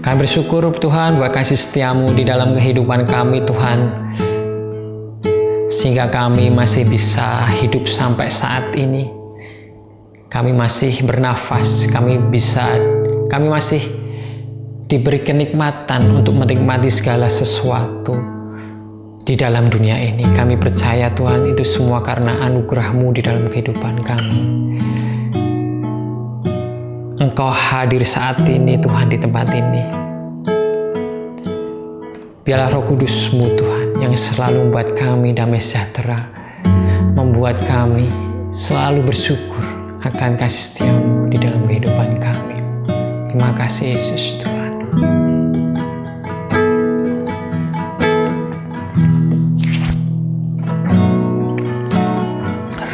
Kami bersyukur Tuhan buat kasih setiamu di dalam kehidupan kami Tuhan, sehingga kami masih bisa hidup sampai saat ini. Kami masih bernafas, kami masih diberi kenikmatan untuk menikmati segala sesuatu di dalam dunia ini. Kami percaya Tuhan itu semua karena anugerah-Mu di dalam kehidupan kami. Engkau hadir saat ini Tuhan di tempat ini. Biarlah Roh Kudus-Mu Tuhan yang selalu membuat kami damai sejahtera, membuat kami selalu bersyukur akan kasih setia-Mu di dalam kehidupan kami. Terima kasih Yesus Tuhan.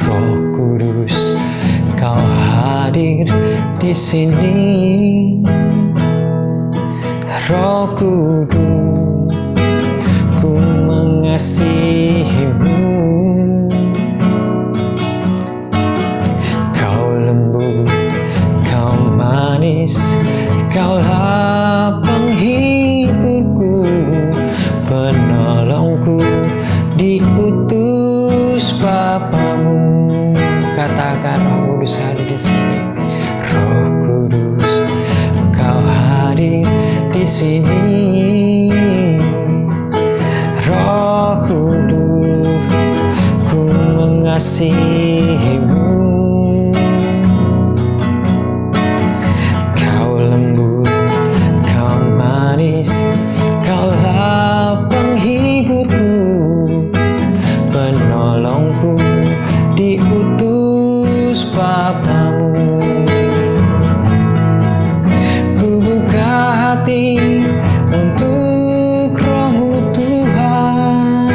Roh Kudus, Kau hadir di sini. Roh Kudus, ku mengasihi-Mu. Kau lembut, Kau manis, Kaulah penghiburku, penolongku, diutus Bapa-Mu. Katakan Roh Kudus hadir di sini. Roh Kudus, Kau hadir di sini. Roh Kudus, ku mengasihi-Mu. Kau lembut, Kau manis, Kaulah penghiburku, penolongku, diutus Bapa-Mu. Ku buka hati untuk Roh-Mu Tuhan.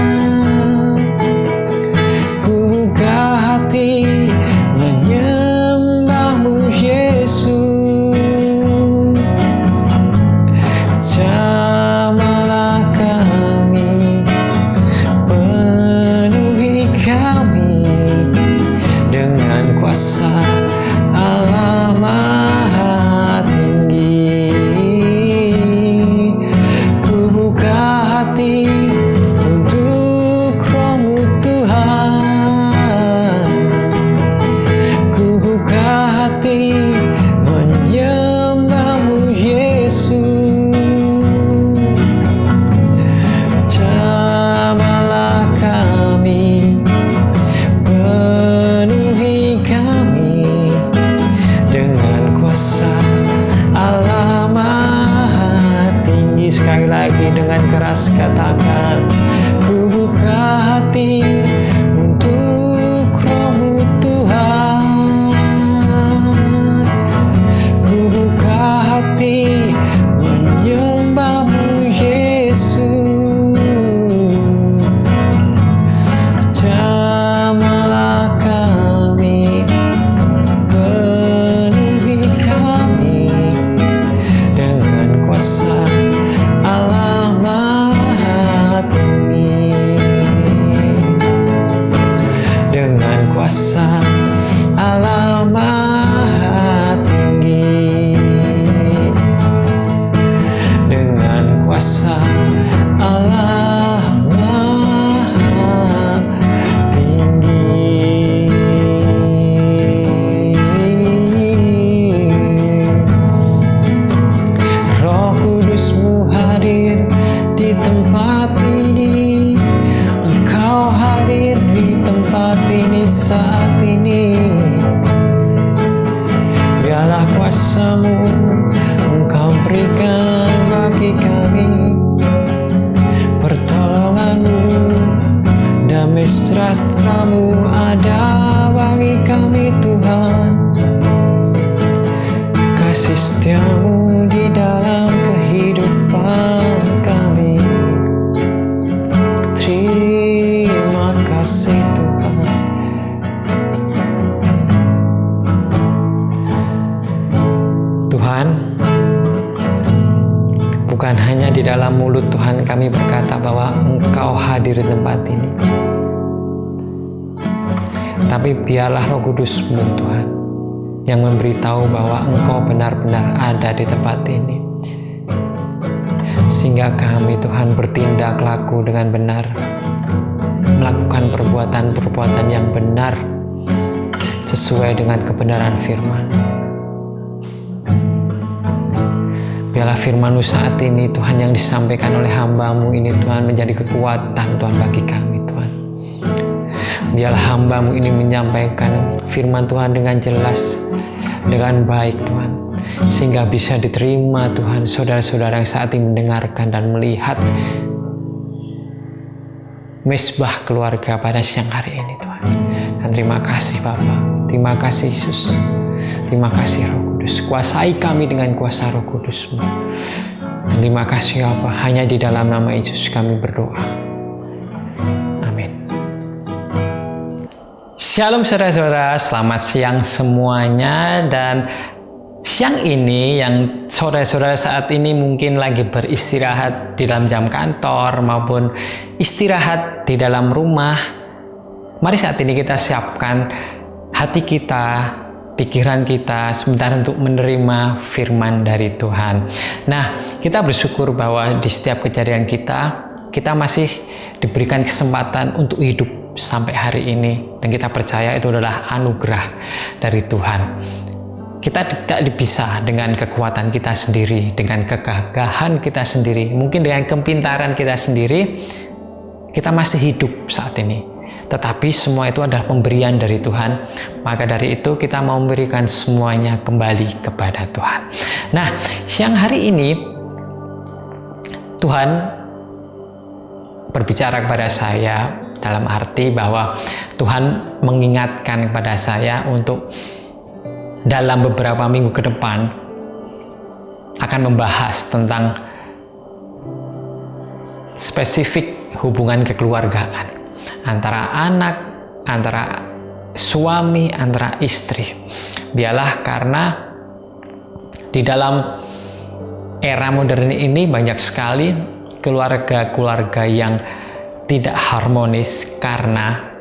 Ku buka hati menyembah-Mu Yesus. Jamahlah kami, penuhi kami dengan kuasa Allah Maha Tinggi. Ku buka hati untuk Roh-Mu Tuhan. Ku buka hati menyembah-Mu Yesus. Jamahlah kami, penuhi kami dengan kuasa Allah Maha Tinggi. Sekali lagi dengan keras katakan, ku buka hati untuk Roh-Mu Tuhan. Ku buka hati menyembah-Mu Yesus. Jamahlah kami, penuhi kami dengan kuasa Allah Maha Tinggi. Dengan kuasa Allah Maha Tinggi. Dengan kuasa Allah Maha Tinggi. Roh Kudus-Mu hadir di tempat ini. Engkau hadir di tempat ini saat ini. Biarlah kuasa-Mu Engkau berikan bagi kami, pertolongan-Mu, damai sejahtera-Mu ada bagi kami Tuhan. Kasih setia-Mu di dalam kehidupan kami. Terima kasih Tuhan. Tuhan, bukan hanya di dalam mulut Tuhan kami berkata bahwa Engkau hadir di tempat ini, tapi biarlah Roh Kudus-Mu Tuhan yang memberitahu bahwa Engkau benar-benar ada di tempat ini. sehingga kami Tuhan bertindak laku dengan benar, melakukan perbuatan-perbuatan yang benar sesuai dengan kebenaran firman. Biarlah firman-Mu saat ini Tuhan yang disampaikan oleh hamba-Mu ini Tuhan menjadi kekuatan Tuhan bagi kami Tuhan. Biarlah hamba-Mu ini menyampaikan firman Tuhan dengan jelas, dengan baik Tuhan, sehingga bisa diterima Tuhan saudara-saudara yang saat ini mendengarkan dan melihat mesbah keluarga pada siang hari ini Tuhan. Dan terima kasih Bapa, terima kasih Yesus, terima kasih Roh Kudus, kuasai kami dengan kuasa Roh Kudus-Mu. Dan terima kasih Bapa, hanya di dalam nama Yesus kami berdoa. Amin. Shalom saudara-saudara, selamat siang semuanya. Dan siang ini yang saudara-saudara saat ini mungkin lagi beristirahat di dalam jam kantor maupun istirahat di dalam rumah, mari saat ini kita siapkan hati kita, pikiran kita sebentar untuk menerima firman dari Tuhan. Nah, kita bersyukur bahwa di setiap kejadian kita masih diberikan kesempatan untuk hidup sampai hari ini, dan kita percaya itu adalah anugerah dari Tuhan. Kita tidak dipisah dengan kekuatan kita sendiri, dengan kegagahan kita sendiri, mungkin dengan kepintaran kita sendiri. Kita masih hidup saat ini, tetapi semua itu adalah pemberian dari Tuhan. Maka dari itu kita mau memberikan semuanya kembali kepada Tuhan. Nah, siang hari ini Tuhan berbicara kepada saya dalam arti bahwa Tuhan mengingatkan kepada saya untuk dalam beberapa minggu ke depan akan membahas tentang spesifik hubungan kekeluargaan antara anak, antara suami, antara istri. Biarlah karena di dalam era modern ini banyak sekali keluarga-keluarga yang tidak harmonis karena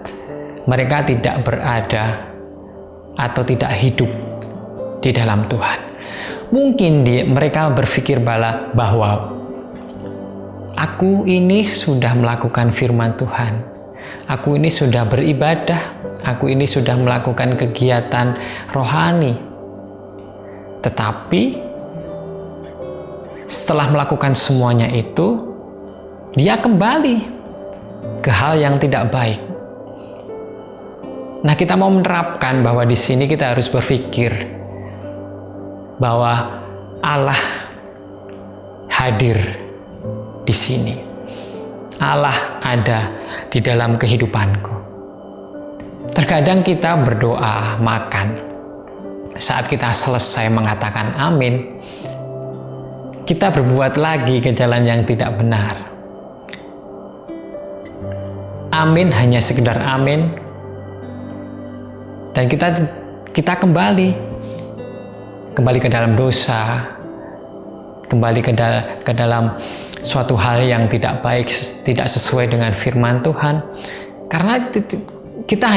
mereka tidak berada atau tidak hidup di dalam Tuhan. Mungkin mereka berpikir bahwa aku ini sudah melakukan firman Tuhan, aku ini sudah beribadah, aku ini sudah melakukan kegiatan rohani. Tetapi setelah melakukan semuanya itu, dia kembali ke hal yang tidak baik. Nah, kita mau menerapkan bahwa di sini kita harus berpikir bahwa Allah hadir di sini. Allah ada di dalam kehidupanku. Terkadang kita berdoa makan, saat kita selesai mengatakan amin, kita berbuat lagi ke jalan yang tidak benar. Amin hanya sekedar amin, dan kita kembali ke dalam dosa, kembali ke dalam suatu hal yang tidak baik, tidak sesuai dengan firman Tuhan. Karena kita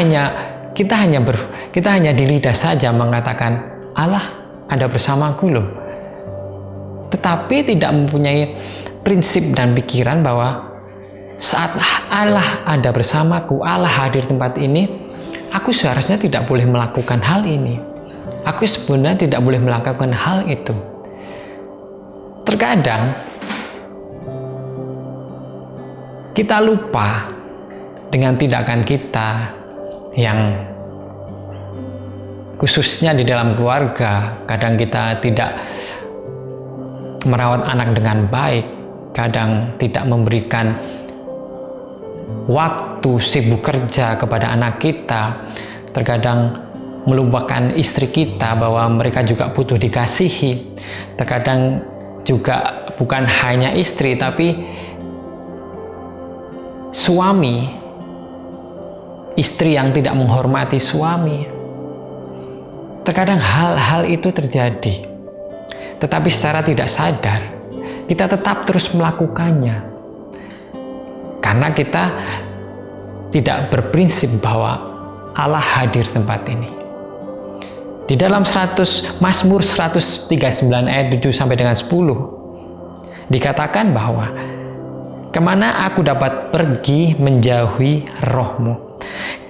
hanya di lidah saja mengatakan Allah ada bersamaku loh, tetapi tidak mempunyai prinsip dan pikiran bahwa saat Allah ada bersamaku, Allah hadir di tempat ini, aku seharusnya tidak boleh melakukan hal ini. Aku sebenarnya tidak boleh melakukan hal itu. Terkadang kita lupa dengan tindakan kita yang khususnya di dalam keluarga. Kadang kita tidak merawat anak dengan baik, kadang tidak memberikan waktu sibuk kerja kepada anak kita, terkadang melupakan istri kita bahwa mereka juga butuh dikasihi. Terkadang juga bukan hanya istri, tapi suami, istri yang tidak menghormati suami. Terkadang hal-hal itu terjadi, tetapi secara tidak sadar kita tetap terus melakukannya karena kita tidak berprinsip bahwa Allah hadir tempat ini. Di dalam Mazmur 139 ayat 7 sampai dengan 10, Dikatakan bahwa kemana aku dapat pergi menjauhi roh-Mu?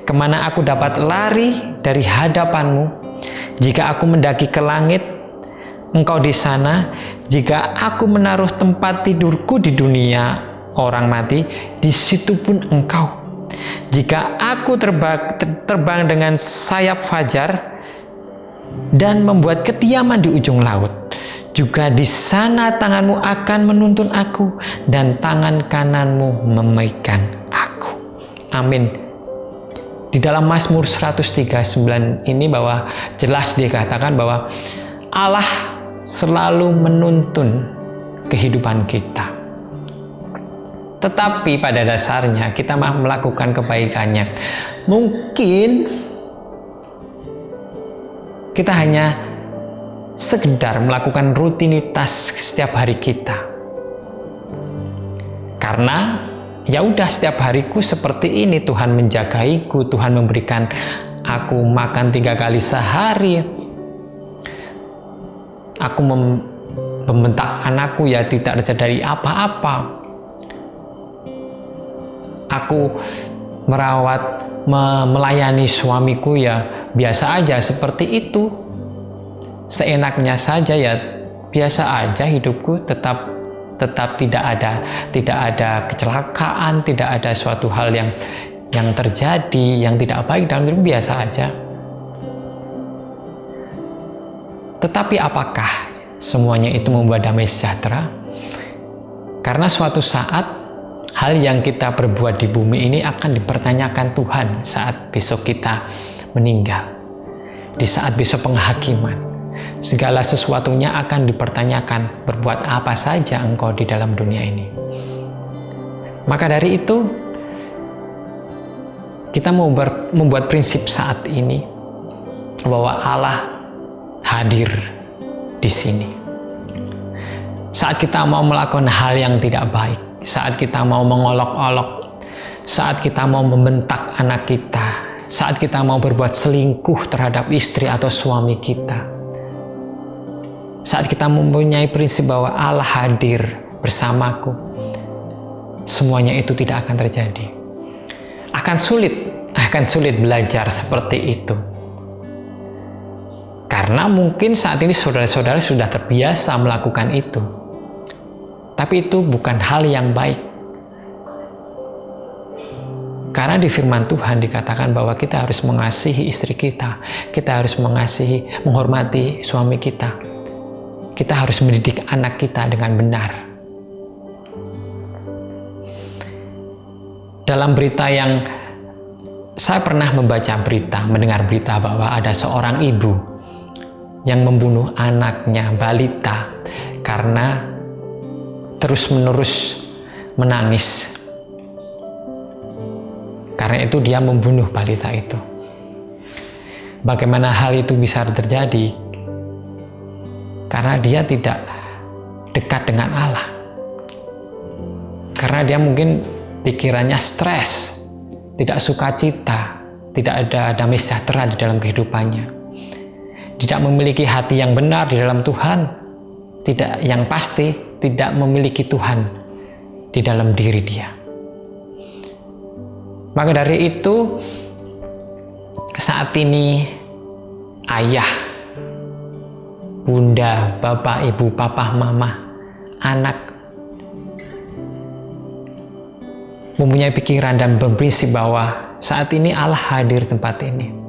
Kemana aku dapat lari dari hadapan-Mu? Jika aku mendaki ke langit, Engkau di sana. Jika aku menaruh tempat tidurku di dunia orang mati, di situ pun Engkau. Jika aku terbang dengan sayap fajar dan membuat kediaman di ujung laut, juga di sana tangan-Mu akan menuntun aku dan tangan kanan-Mu memegang aku. Amin. Di dalam Mazmur 139 ini bahwa jelas dikatakan bahwa Allah selalu menuntun kehidupan kita. Tetapi pada dasarnya kita melakukan kebaikannya. Mungkin kita hanya sekedar melakukan rutinitas setiap hari kita. Karena ya udah, setiap hariku seperti ini, Tuhan menjagaiku, Tuhan memberikan aku makan 3 kali sehari. Aku membentak anakku ya tidak terjadi apa-apa. Aku melayani suamiku ya biasa aja seperti itu. Seenaknya saja ya biasa aja hidupku, tetap tidak ada kecelakaan, tidak ada suatu hal yang terjadi yang tidak baik dalam hidup, biasa aja. Tetapi apakah semuanya itu membawa damai sejahtera? Karena suatu saat hal yang kita perbuat di bumi ini akan dipertanyakan Tuhan saat besok kita meninggal. Di saat besok penghakiman, segala sesuatunya akan dipertanyakan, berbuat apa saja engkau di dalam dunia ini. Maka dari itu, kita mau membuat prinsip saat ini bahwa Allah hadir di sini. Saat kita mau melakukan hal yang tidak baik, saat kita mau mengolok-olok, saat kita mau membentak anak kita, saat kita mau berbuat selingkuh terhadap istri atau suami kita, saat kita mempunyai prinsip bahwa Allah hadir bersamaku, semuanya itu tidak akan terjadi. Akan sulit belajar seperti itu. Karena mungkin saat ini saudara-saudara sudah terbiasa melakukan itu. Tapi itu bukan hal yang baik. Karena di firman Tuhan dikatakan bahwa kita harus mengasihi istri kita. Kita harus menghormati suami kita. Kita harus mendidik anak kita dengan benar. Dalam berita yang saya pernah mendengar berita bahwa ada seorang ibu yang membunuh anaknya balita karena terus-menerus menangis. Karena itu dia membunuh balita itu. Bagaimana hal itu bisa terjadi? Karena dia tidak dekat dengan Allah. Karena dia mungkin pikirannya stres, tidak sukacita, tidak ada damai sejahtera di dalam kehidupannya. Tidak memiliki hati yang benar di dalam Tuhan, yang pasti tidak memiliki Tuhan di dalam diri dia. Maka dari itu, saat ini ayah, bunda, bapak, ibu, papa, mama, anak mempunyai pikiran dan berprinsip bahwa saat ini Allah hadir tempat ini.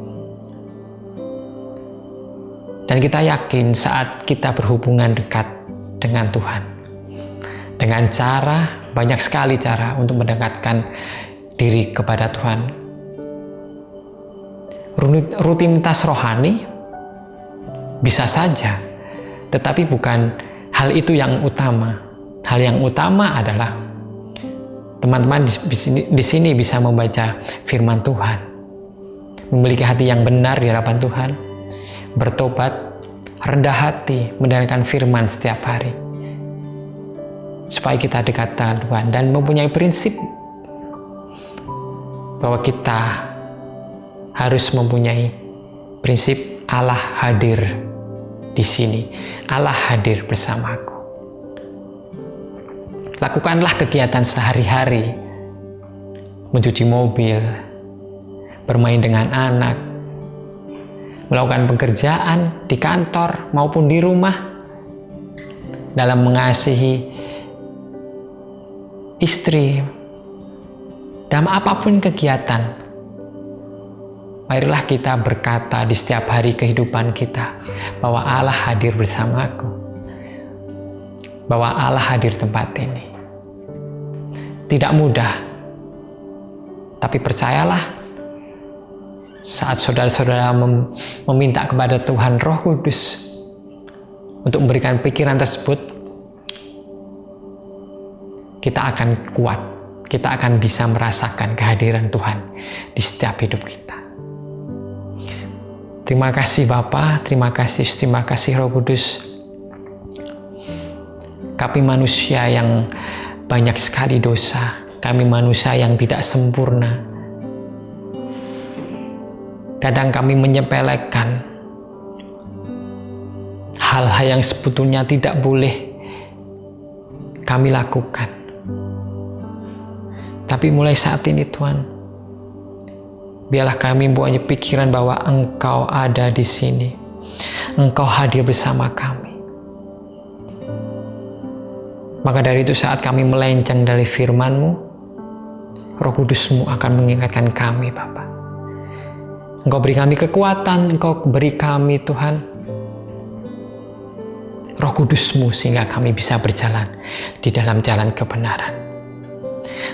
Dan kita yakin saat kita berhubungan dekat dengan Tuhan, dengan banyak sekali cara untuk mendekatkan diri kepada Tuhan. Rutinitas rohani bisa saja, tetapi bukan hal itu yang utama. Hal yang utama adalah teman-teman di sini bisa membaca firman Tuhan, memiliki hati yang benar di hadapan Tuhan, bertobat, rendah hati, mendengarkan firman setiap hari, supaya kita dekat dengan Tuhan dan mempunyai prinsip bahwa kita harus mempunyai prinsip Allah hadir di sini, Allah hadir bersamaku. Lakukanlah kegiatan sehari-hari, mencuci mobil, bermain dengan anak, melakukan pekerjaan di kantor maupun di rumah, dalam mengasihi istri, dalam apapun kegiatan. Marilah kita berkata di setiap hari kehidupan kita bahwa Allah hadir bersamaku, bahwa Allah hadir tempat ini. Tidak mudah, tapi percayalah, saat saudara-saudara meminta kepada Tuhan Roh Kudus untuk memberikan pikiran tersebut, kita akan kuat, kita akan bisa merasakan kehadiran Tuhan di setiap hidup kita. Terima kasih Bapa, terima kasih Roh Kudus. Kami manusia yang banyak sekali dosa, kami manusia yang tidak sempurna. Kadang kami menyepelekan hal-hal yang sebetulnya tidak boleh kami lakukan. Tapi mulai saat ini Tuhan, biarlah kami mempunyai pikiran bahwa Engkau ada di sini. Engkau hadir bersama kami. Maka dari itu saat kami melenceng dari firman-Mu, Roh Kudus-Mu akan mengingatkan kami, Bapa. Engkau beri kami kekuatan, Engkau beri kami Tuhan Roh Kudus-Mu sehingga kami bisa berjalan di dalam jalan kebenaran.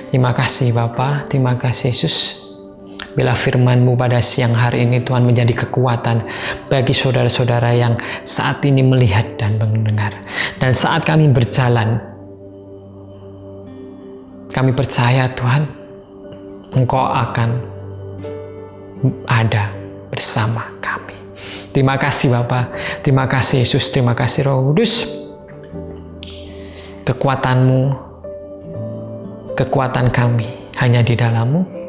Terima kasih Bapa, terima kasih Yesus. Bila firman-Mu pada siang hari ini Tuhan menjadi kekuatan bagi saudara-saudara yang saat ini melihat dan mendengar. Dan saat kami berjalan, kami percaya Tuhan, Engkau akan ada bersama kami. Terima kasih Bapa, terima kasih Yesus, terima kasih Roh Kudus. Kekuatan-Mu, kekuatan kami hanya di dalam-Mu.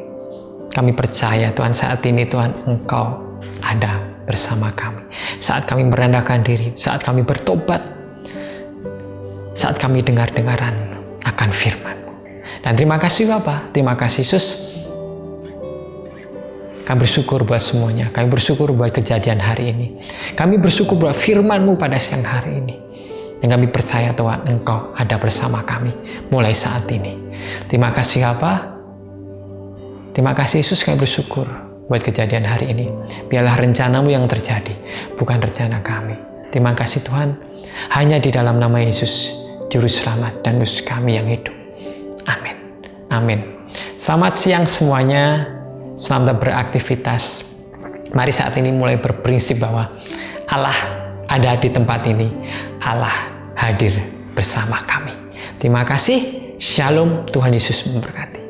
Kami percaya Tuhan saat ini Tuhan Engkau ada bersama kami. Saat kami merendahkan diri, saat kami bertobat, saat kami dengar-dengaran akan firman-Mu. Dan terima kasih Bapa, terima kasih Yesus. Kami bersyukur buat semuanya. Kami bersyukur buat kejadian hari ini. Kami bersyukur buat firman-Mu pada siang hari ini. Dan kami percaya Tuhan Engkau ada bersama kami mulai saat ini. Terima kasih Bapa. Terima kasih Yesus, kami bersyukur buat kejadian hari ini. Biarlah rencana-Mu yang terjadi, bukan rencana kami. Terima kasih Tuhan, hanya di dalam nama Yesus, Juru Selamat dan Musuh kami yang hidup. Amin. Amin. Selamat siang semuanya, selamat beraktivitas. Mari saat ini mulai berprinsip bahwa Allah ada di tempat ini. Allah hadir bersama kami. Terima kasih. Shalom, Tuhan Yesus memberkati.